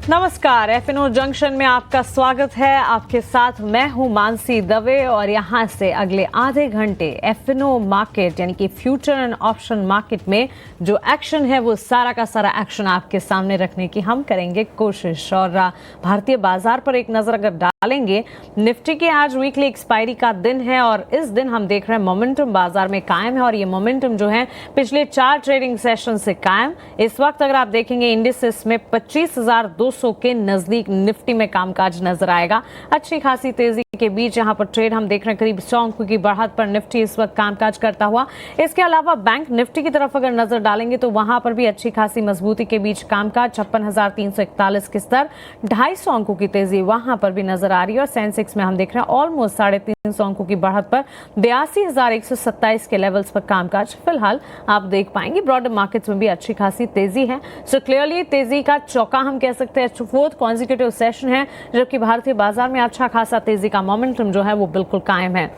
नमस्कार, F&O junction में आपका स्वागत है। आपके साथ मैं हूं मानसी दवे और यहां से अगले आधे घंटे एफएनओ मार्केट यानी कि फ्यूचर एंड ऑप्शन मार्केट में जो एक्शन है वो सारा का सारा एक्शन आपके सामने रखने की हम करेंगे कोशिश। और भारतीय बाजार पर एक नजर अगर डालेंगे, निफ्टी के आज वीकली एक्सपायरी का दिन है और इस दिन हम देख रहे हैं मोमेंटम बाजार में कायम है और ये मोमेंटम जो है पिछले 4 ट्रेडिंग सेशन से कायम। इस वक्त अगर आप देखेंगे इंडिसेस में 25,200 के नजदीक निफ्टी में कामकाज नजर आएगा। अच्छी खासी तेजी के बीच यहां पर ट्रेड हम देख रहे हैं, करीब 100 अंकों की बढ़त पर निफ्टी इस वक्त कामकाज करता हुआ। इसके अलावा बैंक निफ्टी की तरफ अगर नजर डालेंगे तो वहां पर भी अच्छी खासी मजबूती के बीच कामकाज, 56,341 के स्तर, 250 अंकों की तेजी वहां पर भी नजर आ रही है। और सेंसेक्स में हम देख रहे हैं ऑलमोस्ट 350 अंकों की बढ़त पर 82,127 के लेवल्स पर कामकाज फिलहाल आप देख पाएंगे। ब्रॉडर मार्केट्स में भी अच्छी खासी तेजी है। सो क्लियरली तेजी का चौका हम कह सकते हैं, 4th कॉन्जिक्यूटिव सेशन है जबकि भारतीय बाजार में अच्छा खासा तेजी का मोमेंटम जो है वो बिल्कुल कायम है।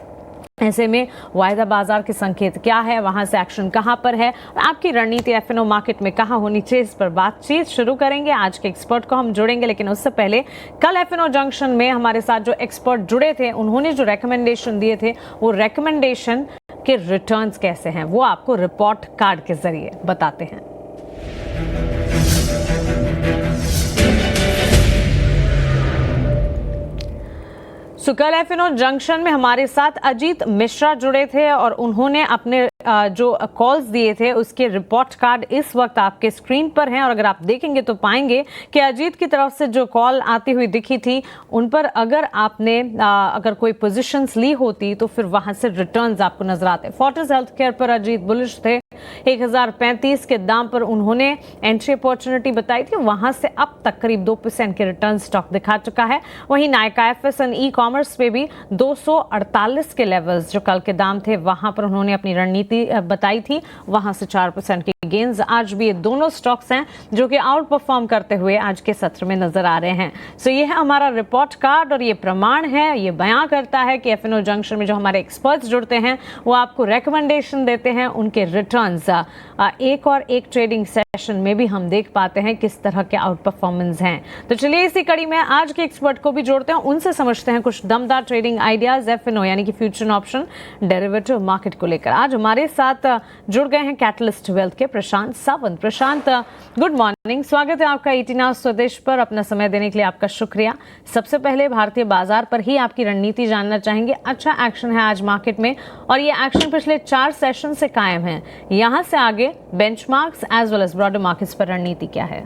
ऐसे में वायदा बाजार के संकेत क्या है, वहां से एक्शन कहां पर है और आपकी रणनीति एफएनओ मार्केट में कहां होनी चाहिए, इस पर बातचीत शुरू करेंगे। आज के एक्सपर्ट को हम जोड़ेंगे, लेकिन उससे पहले कल एफएनओ जंक्शन में हमारे साथ जो एक्सपर्ट जुड़े थे उन्होंने जो रेकमेंडेशन दिए थे वो रेकमेंडेशन के रिटर्न्स कैसे हैं वो आपको रिपोर्ट कार्ड के जरिए बताते हैं। कल एफएनओ जंक्शन में हमारे साथ अजीत मिश्रा जुड़े थे और उन्होंने अपने जो कॉल्स दिए थे उसके रिपोर्ट कार्ड इस वक्त आपके स्क्रीन पर हैं। और अगर आप देखेंगे तो पाएंगे कि अजीत की तरफ से जो कॉल आती हुई दिखी थी उन पर अगर आपने अगर कोई पोजीशंस ली होती तो फिर वहां से रिटर्न्स आपको नजर आते। फोर्टिस हेल्थ केयर पर अजीत बुलिश थे, 1035 के दाम पर उन्होंने एंट्री अपॉर्चुनिटी बताई थी, वहां से अब तक करीब 2% के रिटर्न स्टॉक दिखा चुका है। वहीं नायका एफएसएन ई कॉमर्स पे भी 248 के लेवल्स जो कल के दाम थे वहां पर उन्होंने अपनी रणनीति बताई थी, वहां से 4% के गेन्स। आज भी ये दोनों स्टॉक्स हैं जो कि आउट परफॉर्म करते हुए आज के सत्र में नजर आ रहे हैं। सो ये है हमारा रिपोर्ट कार्ड और ये प्रमाण है, ये बयां करता है कि एफएनओ जंक्शन में जो हमारे एक्सपर्ट्स जुड़ते हैं वो आपको रिकमेंडेशन देते हैं, उनके रिटर्न्स एक और एक ट्रेडिंग सेशन में भी हम देख पाते हैं किस तरह के आउट परफॉर्मेंस हैं। तो चलिए इसी कड़ी में आज के एक्सपर्ट को भी जोड़ते हैं, उनसे समझते हैं कुछ दमदार ट्रेडिंग आइडियाज एफएनओ यानी कि फ्यूचर ऑप्शन डेरिवेटिव मार्केट को लेकर। आज हमारे साथ जुड़ गए हैं कैटलिस्ट वेल्थ के प्रशांत सावंत। प्रशांत, गुड मॉर्निंग, स्वागत है आपका ईटी नाउ स्वदेश पर। अपना समय देने के लिए आपका शुक्रिया। सबसे पहले भारतीय बाजार पर ही आपकी रणनीति जानना चाहेंगे। अच्छा एक्शन है आज मार्केट में और ये एक्शन पिछले 4 सेशन से कायम है। यहां से आगे benchmarks as well as broader markets पर रणनीति क्या है?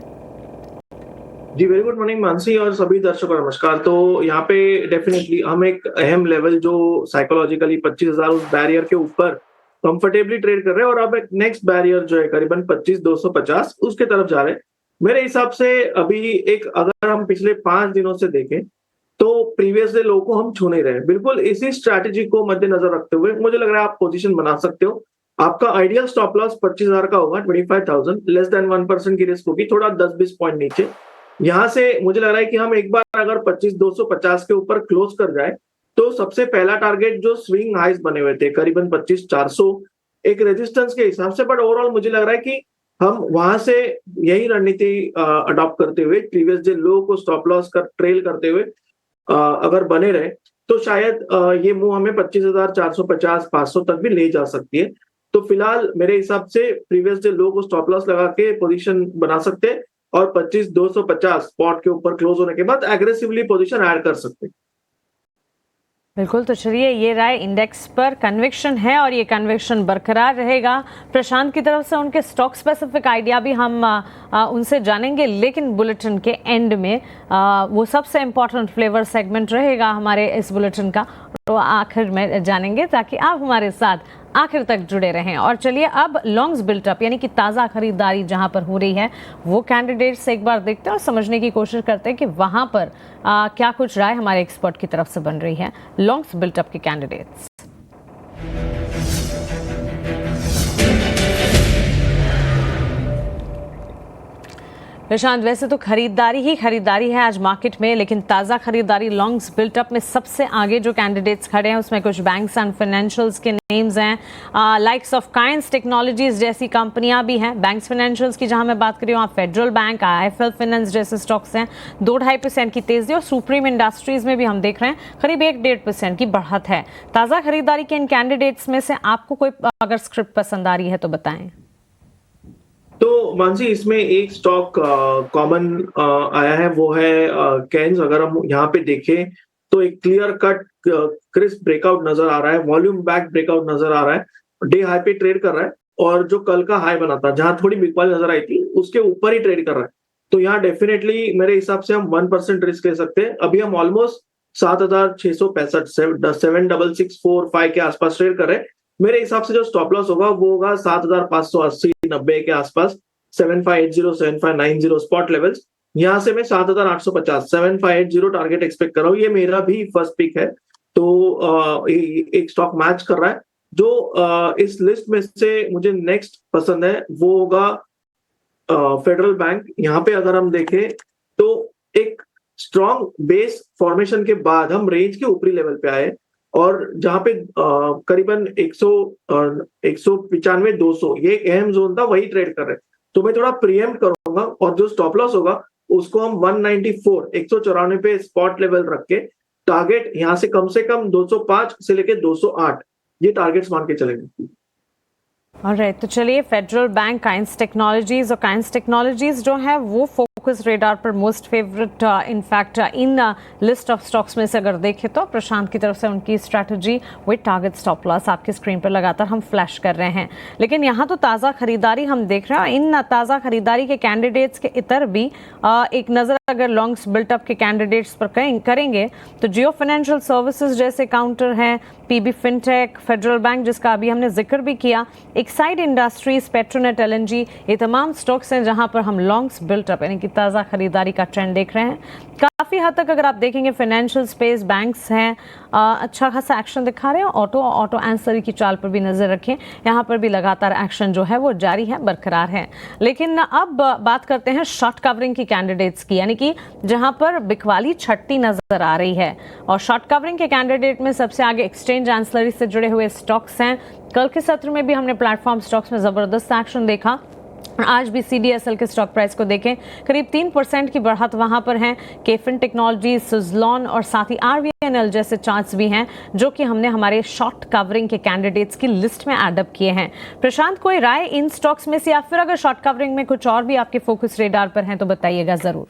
जी वेरी गुड मॉर्निंग मानसी और सभी दर्शकों को नमस्कार। तो यहाँ पे डेफिनेटली हम एक अहम लेवल जो साइकोलॉजिकली 25,000 उस बैरियर के ऊपर कंफर्टेबली ट्रेड कर रहे हैं और अब एक नेक्स्ट बैरियर जो है करीबन 25,250 उसके तरफ जा रहे हैं। मेरे हिसाब से अभी एक अगर हम पिछले 5 दिनों से देखें तो प्रीवियस डे लो को हम छू नहीं रहे। बिल्कुल इसी स्ट्रैटेजी को मद्देनजर रखते हुए मुझे लग रहा है आप पोजीशन बना सकते हो। आपका आइडियल स्टॉप लॉस 25,000 का होगा, 25,000, लेस देन 1% की रिस्क होगी, थोड़ा 10-20 पॉइंट नीचे। यहां से मुझे लग रहा है कि हम एक बार अगर 25,250 के ऊपर क्लोज कर जाए तो सबसे पहला टारगेट जो स्विंग हाइज बने हुए थे करीबन 25,400 एक रेजिस्टेंस के हिसाब से, बट ओवरऑल मुझे लग रहा है कि हम वहां से यही रणनीति अडॉप्ट करते हुए प्रीवियस डे लो को स्टॉप लॉस कर ट्रेल करते हुए अगर बने रहे तो शायद ये मूव हमें 25,450 500 तक भी ले जा सकती है। तो फिलहाल मेरे हिसाब से प्रीवियस डे लो को स्टॉप लॉस लगा के पोजीशन बना सकते हैं और 25,250 स्पॉट के ऊपर क्लोज होने के बाद एग्रेसिवली पोजीशन ऐड कर सकते हैं। बिल्कुल, तो चलिए ये राय इंडेक्स पर कन्विक्शन है और ये कन्विक्शन बरकरार रहेगा। प्रशांत की तरफ से उनके स्टॉक स्पेसिफिक आइडिया भी हम उनसे जानेंगे, लेकिन बुलेटिन के एंड में वो सबसे इम्पोर्टेंट फ्लेवर सेगमेंट रहेगा हमारे इस बुलेटिन का, तो आखिर में जानेंगे ताकि आप हमारे साथ आखिर तक जुड़े रहें। और चलिए अब लॉन्ग्स बिल्टअप यानी कि ताज़ा खरीदारी जहां पर हो रही है वो कैंडिडेट से एक बार देखते हैं और समझने की कोशिश करते हैं कि वहां पर क्या कुछ राय हमारे एक्सपर्ट की तरफ से बन रही है लॉन्ग्स बिल्टअप के कैंडिडेट्स। प्रशांत, वैसे तो खरीदारी है आज मार्केट में, लेकिन ताज़ा खरीदारी लॉन्ग्स बिल्टअप में सबसे आगे जो कैंडिडेट्स खड़े हैं उसमें कुछ बैंक्स एंड फाइनेंशियल्स के नेम्स हैं, लाइक्स ऑफ काइंस टेक्नोलॉजीज जैसी कंपनियां भी हैं। बैंक्स फाइनेंशियल्स की जहां मैं बात करी हूँ, वहाँ फेडरल बैंक, IIFL फाइनेंस जैसे स्टॉक्स हैं। 2-2.5% की तेजी, और सुप्रीम इंडस्ट्रीज में भी हम देख रहे हैं करीब 1-1.5% की बढ़त है। ताज़ा खरीदारी के इन कैंडिडेट्स में से आपको कोई अगर स्क्रिप्ट पसंद आ रही है तो बताएं। तो मानसी, इसमें एक स्टॉक कॉमन आया है, वो है कैन्स। अगर हम यहाँ पे देखें तो एक क्लियर कट क्रिस्प ब्रेकआउट नजर आ रहा है, वॉल्यूम बैक ब्रेकआउट नजर आ रहा है, डे हाई पे ट्रेड कर रहा है, और जो कल का हाई बना था जहां थोड़ी बिकवाली नजर आई थी उसके ऊपर ही ट्रेड कर रहा है। तो यहाँ डेफिनेटली मेरे हिसाब से हम 1% रिस्क ले सकते हैं। अभी हम ऑलमोस्ट 7,665 7,664.5 के आसपास ट्रेड कर रहे हैं। मेरे हिसाब से जो स्टॉप लॉस होगा वो होगा 7,580-90 के आसपास, 7580 7590 स्पॉट लेवल्स। यहाँ से मैं 7,850 7580 टारगेट एक्सपेक्ट कर रहा हूँ। ये मेरा भी फर्स्ट पिक है। तो एक स्टॉक मैच कर रहा है। जो इस लिस्ट में से मुझे नेक्स्ट पसंद है वो होगा फेडरल बैंक। यहाँ पे अगर हम देखें तो एक स्ट्रॉन्ग बेस फॉर्मेशन के बाद हम रेंज के ऊपरी लेवल पे आए, और जहां पे करीबन 195 200 ये एक अहम जोन था, वही ट्रेड कर रहे हैं। तो मैं थोड़ा प्रीएम्प्ट करूंगा, और जो स्टॉप लॉस होगा उसको हम 194 194 पे स्पॉट लेवल रख के टारगेट यहाँ से कम 205 से लेके 208 ये टारगेट्स मान के चलेंगे। ऑलराइट, तो चलिए, फेडरल बैंक, काइंस टेक्नोलॉजीज, और काइंस टेक्नोलॉजीज जो है वो फोकस रेडार पर most favourite in fact in list of stocks में से अगर देखें तो प्रशांत की तरफ से उनकी strategy with target stop loss आपकी स्क्रीन पर लगातार हम फ्लैश कर रहे हैं। लेकिन यहाँ तो ताज़ा खरीदारी हम देख रहे हैं। इन ताज़ा खरीदारी के कैंडिडेट्स के इतर भी एक नज़र अगर लॉन्ग्स बिल्टअप के कैंडिडेट्स पर करेंगे तो जियो फाइनेंशियल सर्विसेज जैसे काउंटर हैं, PB फिनटेक, फेडरल बैंक जिसका अभी हमने जिक्र भी किया, एक्साइड इंडस्ट्रीज, पेट्रोनेट LNG, ये तमाम स्टॉक्स हैं जहां पर हम लॉन्ग्स बिल्टअप यानी कि ताज़ा खरीदारी का ट्रेंड देख रहे हैं। काफ़ी हद तक अगर आप देखेंगे फाइनेंशियल स्पेस, बैंक्स हैं, अच्छा खासा एक्शन दिखा रहे हैं। ऑटो एंसरी की चाल पर भी नज़र रखें, यहाँ पर भी लगातार एक्शन जो है वो जारी है, बरकरार है। लेकिन अब बात करते हैं शॉर्ट कवरिंग की कैंडिडेट्स की, यानी कि जहाँ पर बिकवाली छटती नजर आ रही है। और शॉर्ट कवरिंग के कैंडिडेट में सबसे आगे एक्सचेंज एंसलरी से जुड़े हुए स्टॉक्स हैं। कल के सत्र में भी हमने प्लेटफॉर्म स्टॉक्स में जबरदस्त एक्शन देखा। आज भी CDSL के स्टॉक प्राइस को देखें, करीब 3% की बढ़त वहां पर है। केफिन टेक्नोलॉजी, सुजलॉन और साथ ही RVNL जैसे चार्ट्स भी हैं जो कि हमने हमारे शॉर्ट कवरिंग के कैंडिडेट्स की लिस्ट में एड अप किए हैं। प्रशांत, कोई राय इन स्टॉक्स में से, या फिर अगर शॉर्ट कवरिंग में कुछ और भी आपके फोकस रेडार पर हैं तो बताइएगा जरूर।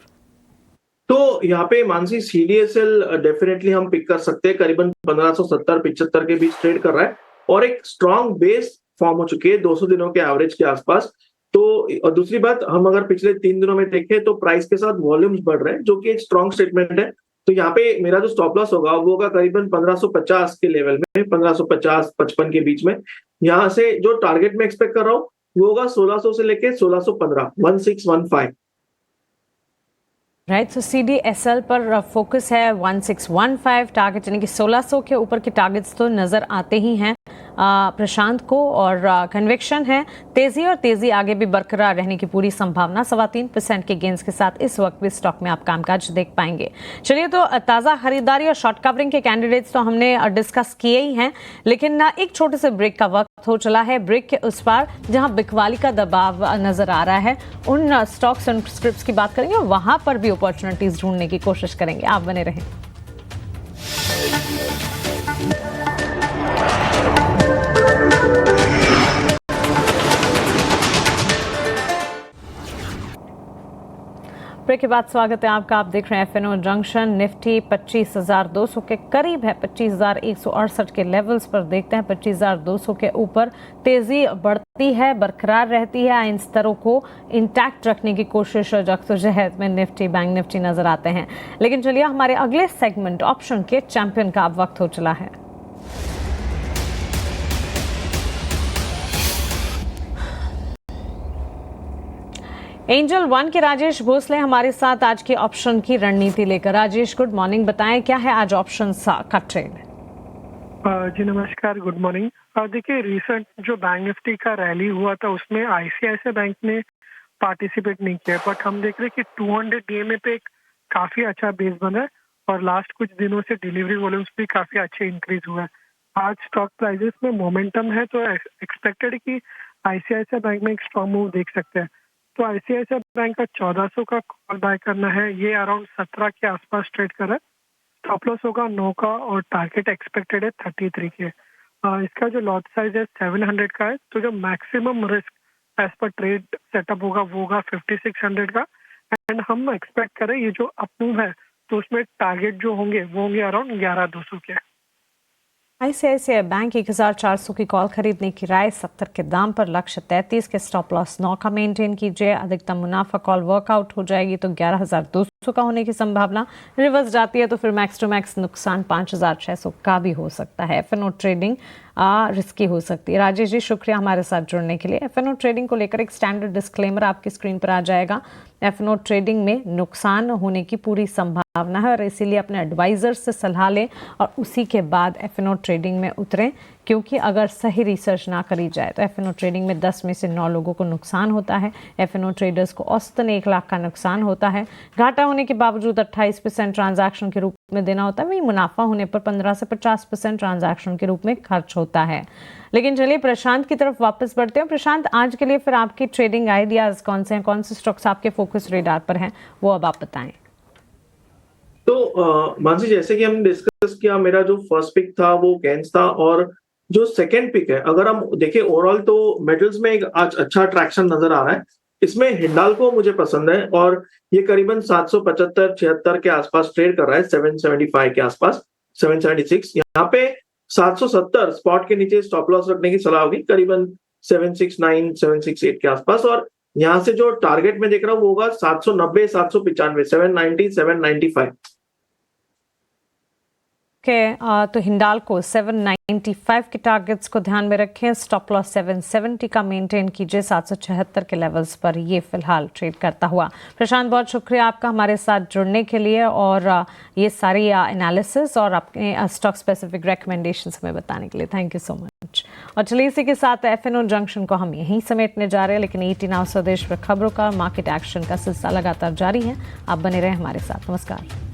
तो यहाँ पे मानसी CDSL डेफिनेटली हम पिक कर सकते हैं। करीबन 1570-75 के बीच ट्रेड कर रहा है, और एक स्ट्रॉन्ग बेस फॉर्म हो चुकी है 200 दिनों के एवरेज के आसपास। तो और दूसरी बात, हम अगर पिछले 3 दिनों में देखें तो प्राइस के साथ वॉल्यूम्स बढ़ रहे हैं, जो कि एक स्ट्रॉन्ग स्टेटमेंट है। तो यहाँ पे मेरा जो स्टॉप लॉस होगा वो होगा करीबन 1550 के लेवल में, 1550-55 के बीच में। यहाँ से जो टारगेट में एक्सपेक्ट कर रहा हूँ वो होगा 1600 से लेके 1615, 1615। राइट, तो CDSL पर फोकस है 1615 टारगेट, यानी कि 1600 के ऊपर के टारगेट्स तो नज़र आते ही हैं प्रशांत को, और कन्विक्शन है तेजी आगे भी बरकरार रहने की पूरी संभावना। 3.25% के गेंस के साथ इस वक्त भी स्टॉक में आप कामकाज देख पाएंगे। चलिए, तो ताज़ा खरीदारी और शॉर्ट कवरिंग के कैंडिडेट्स तो हमने डिस्कस किए ही हैं, लेकिन एक छोटे से ब्रेक का वक्त हो चला है। ब्रेक के उस पार जहां बिकवाली का दबाव नजर आ रहा है, उन स्टॉक्स एंड स्क्रिप्ट्स की बात करेंगे और वहां पर भी अपॉर्चुनिटीज ढूंढने की कोशिश करेंगे। आप बने रहें। ब्रेक के बाद स्वागत है आपका। आप देख रहे हैं FNO जंक्शन। निफ्टी 25,200 के करीब है, 25,168 के लेवल्स पर देखते हैं। 25,200 के ऊपर तेजी बढ़ती है, बरकरार रहती है। इन स्तरों को इंटैक्ट रखने की कोशिश जद्दोजहद में निफ्टी, बैंक निफ्टी नजर आते हैं। लेकिन चलिए, हमारे अगले सेगमेंट ऑप्शन के चैंपियन का अब वक्त हो चला है। एंजल वन के राजेश भोसले हमारे साथ आज के ऑप्शन की रणनीति लेकर। राजेश, गुड मॉर्निंग, बताएं क्या है आज ऑप्शन का ट्रेड? जी नमस्कार, गुड मॉर्निंग। देखिए, रिसेंट जो बैंक निफ्टी का रैली हुआ था उसमें ICICI बैंक ने पार्टिसिपेट नहीं किया, बट हम देख रहे हैं कि 200 DMA पे एक काफी अच्छा बेस बना है और लास्ट कुछ दिनों से डिलीवरी वॉल्यूम्स भी काफी अच्छे इंक्रीज हुआ है। आज स्टॉक प्राइसेस में मोमेंटम है, तो एक्सपेक्टेड है कि आईसीआईसीआई बैंक में एक स्ट्रॉन्ग मूव देख सकते हैं। तो आईसीआईसीआई बैंक का 1400 का कॉल बाय करना है, ये अराउंड 17 के आसपास ट्रेड कर रहा है। स्टॉप लॉस होगा 9 का और टारगेट एक्सपेक्टेड है 33 के। इसका जो लॉट साइज है 700 का है, तो जो मैक्सिमम रिस्क एज पर ट्रेड सेटअप होगा वो होगा 5600 का। एंड हम एक्सपेक्ट करें ये जो अप मूव है तो उसमें टारगेट जो होंगे वो होंगे अराउंड 11200 के। आईसीआईसीआई बैंक 1400 की कॉल खरीदने की राय, 70 के दाम पर, लक्ष्य 33 के, स्टॉप लॉस 9 का मेंटेन कीजिए। अधिकतम मुनाफा कॉल वर्कआउट हो जाएगी तो 11200 का होने की संभावना। रिवर्स जाती है तो फिर मैक्स टू मैक्स नुकसान 5600 का भी हो सकता है। एफएनओ ट्रेडिंग रिस्की हो सकती है। राजेश जी, शुक्रिया हमारे साथ जुड़ने के लिए। एफएनओ ट्रेडिंग को लेकर एक स्टैंडर्ड डिस्क्लेमर आपकी स्क्रीन पर आ जाएगा। एफएनओ ट्रेडिंग में नुकसान होने की पूरी संभावना है और इसीलिए अपने एडवाइजर से सलाह लें और उसी के बाद एफएनओ ट्रेडिंग में उतरें, क्योंकि अगर सही रिसर्च ना करी जाए तो एफएनओ ट्रेडिंग में 10 में से 9 लोगों को नुकसान होता है। एफएनओ ट्रेडर्स को औसतन 1 लाख का नुकसान होता है। घाटा होने के बावजूद 28% ट्रांजैक्शन के रूप में देना होता है, वहीं मुनाफा होने पर 15 से 50% ट्रांजैक्शन के रूप में खर्च होता है। लेकिन चलिए प्रशांत की तरफ वापस बढ़ते हैं। प्रशांत, आज के लिए फिर आपकी ट्रेडिंग आइडियाज कौन से हैं, कौन से स्टॉक्स आपके फोकस रेडार पर हैं, वो अब आप बताएं। तो मानसी, जैसे कि हमने डिस्कस किया, मेरा जो फर्स्ट पिक था वो गेंस था और जो सेकंड पिक है, अगर हम देखें ओवरऑल तो मेटल्स में एक आज अच्छा ट्रैक्शन नजर आ रहा है। इसमें हिंडाल्को मुझे पसंद है और ये करीबन 775-76 के आसपास ट्रेड कर रहा है, 775 के आसपास, 776। यहाँ पे 770 स्पॉट के नीचे स्टॉप लॉस रखने की सलाह होगी, करीबन 769 768 के आसपास। और यहाँ से जो टारगेट में देख रहा हूँ वो होगा 790 795, 790 795 के। तो हिंडाल्को 795 के टारगेट्स को ध्यान में रखें। स्टॉप लॉस 770 का मेंटेन कीजिए। 776 के लेवल्स पर ये फिलहाल ट्रेड करता हुआ। प्रशांत, बहुत शुक्रिया आपका हमारे साथ जुड़ने के लिए और ये सारी एनालिसिस और अपने स्टॉक स्पेसिफिक रिकमेंडेशंस हमें बताने के लिए। Thank you so much. और चलिए इसी के साथ एफएनओ जंक्शन को हम यहीं समेटने जा रहे हैं, लेकिन 18 नाउ स्वदेश पर खबरों का मार्केट एक्शन का सिलसिला लगातार जारी है। आप बने रहें हमारे साथ। नमस्कार।